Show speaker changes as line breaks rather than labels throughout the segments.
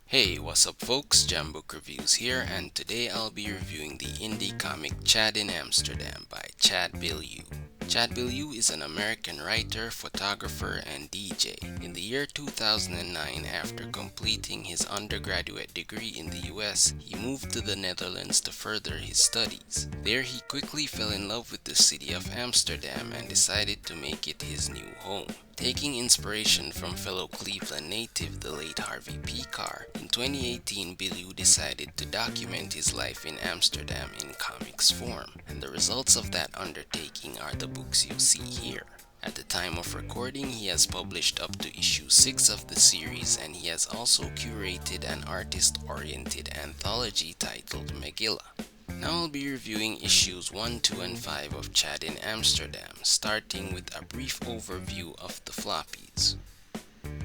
Hey, what's up folks, Jam Book Reviews here, and today I'll be reviewing the indie comic Chad in Amsterdam by Chad Bilyeu. Chad Bilyeu is an American writer, photographer, and DJ. In the year 2009, after completing his undergraduate degree in the US, he moved to the Netherlands to further his studies. There he quickly fell in love with the city of Amsterdam and decided to make it his new home. Taking inspiration from fellow Cleveland native, the late Harvey Pekar, in 2018 Bilyeu decided to document his life in Amsterdam in comics form, and the results of that undertaking are the books you see here. At the time of recording, he has published up to issue 6 of the series, and he has also curated an artist-oriented anthology titled Megilla. Now I'll be reviewing issues 1, 2, and 5 of Chad in Amsterdam, starting with a brief overview of the floppies.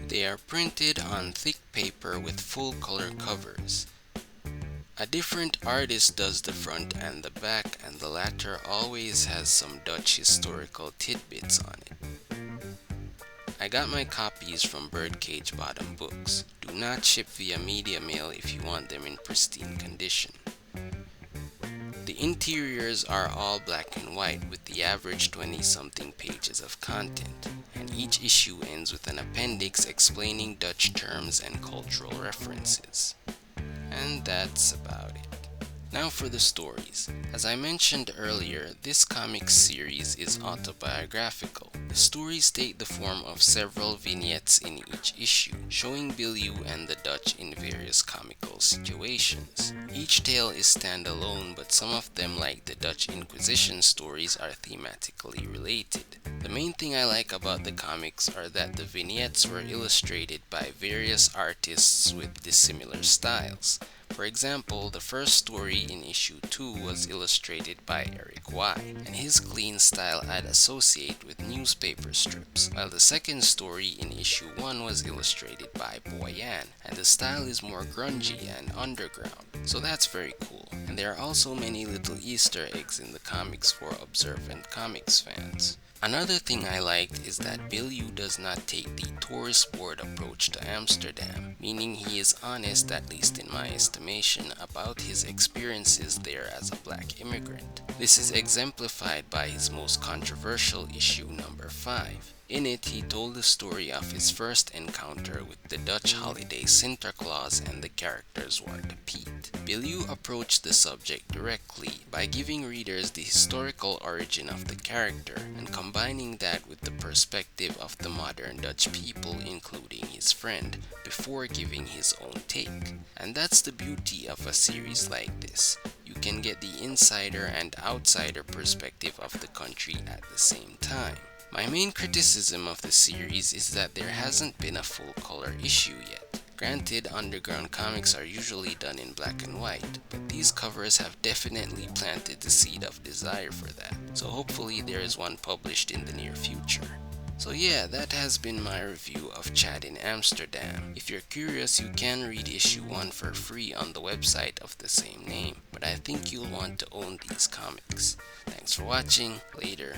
They are printed on thick paper with full color covers. A different artist does the front and the back, and the latter always has some Dutch historical tidbits on it. I got my copies from Birdcage Bottom Books. Do not ship via media mail if you want them in pristine condition. The interiors are all black and white with the average 20-something pages of content, and each issue ends with an appendix explaining Dutch terms and cultural references. And that's about it. Now for the stories. As I mentioned earlier, this comic series is autobiographical. The stories take the form of several vignettes in each issue, showing Bilyeu and the Dutch in various comical situations. Each tale is standalone, but some of them, like the Dutch Inquisition stories, are thematically related. The main thing I like about the comics are that the vignettes were illustrated by various artists with dissimilar styles. For example, the first story in issue 2 was illustrated by Eric Y, and his clean style I'd associate with newspaper strips, while the second story in issue 1 was illustrated by Boyan, and the style is more grungy and underground, so that's very cool. And there are also many little Easter eggs in the comics for observant comics fans. Another thing I liked is that Bilyeu does not take the tourist board approach to Amsterdam, meaning he is honest, at least in my estimation, about his experiences there as a black immigrant. This is exemplified by his most controversial issue, number 5. In it, he told the story of his first encounter with the Dutch holiday Sinterklaas and the character Zwarte Piet. Bilyeu approached the subject directly by giving readers the historical origin of the character and combining that with the perspective of the modern Dutch people, including his friend, before giving his own take. And that's the beauty of a series like this. You can get the insider and outsider perspective of the country at the same time. My main criticism of the series is that there hasn't been a full-color issue yet. Granted, underground comics are usually done in black and white, but these covers have definitely planted the seed of desire for that, so hopefully there is one published in the near future. So yeah, that has been my review of Chad in Amsterdam. If you're curious, you can read issue 1 for free on the website of the same name, but I think you'll want to own these comics. Thanks for watching, later.